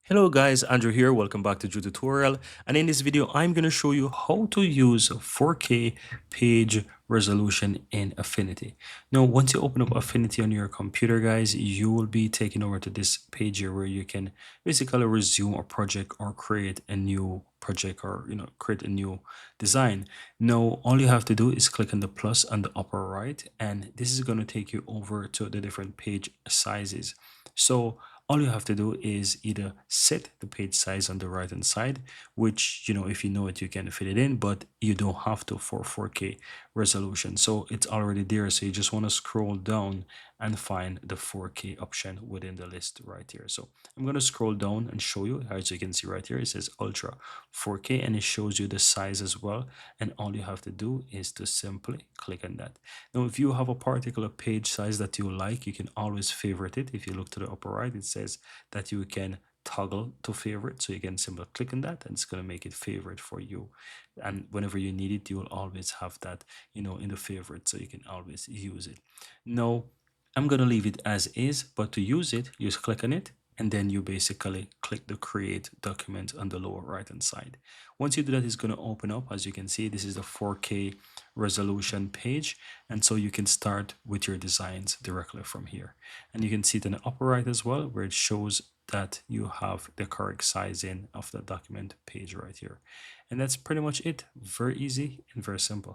Hello guys, Andrew here. Welcome back to Drew Tutorial. And in this video, I'm going to show you how to use 4K page resolution in Affinity. Now, once you open up Affinity on your computer, guys, you will be taken over to this page here where you can basically resume a project or create a new project or create a new design. Now, all you have to do is click on the plus on the upper right, and this is going to take you over to the different page sizes. So all you have to do is either set the page size on the right hand side, which if you know it you can fit it in, but you don't have to for 4K resolution. So it's already there, so you just want to scroll down and find the 4K option within the list right here. So I'm going to scroll down and show you. As you can see right here, it says ultra 4K, and it shows you the size as well, and all you have to do is to simply click on that. Now, if you have a particular page size that you like, you can always favorite it. If you look to the upper right, it says that you can toggle to favorite. So you can simply click on that and it's going to make it favorite for you. And whenever you need it, you will always have that, in the favorite. So you can always use it. Now, I'm going to leave it as is, but to use it, you just click on it and then you basically click the create document on the lower right hand side. Once you do that, it's going to open up. As you can see, this is the 4K resolution page, and so you can start with your designs directly from here. And you can see it in the upper right as well, where it shows that you have the correct sizing of the document page right here. And that's pretty much it. Very easy and very simple.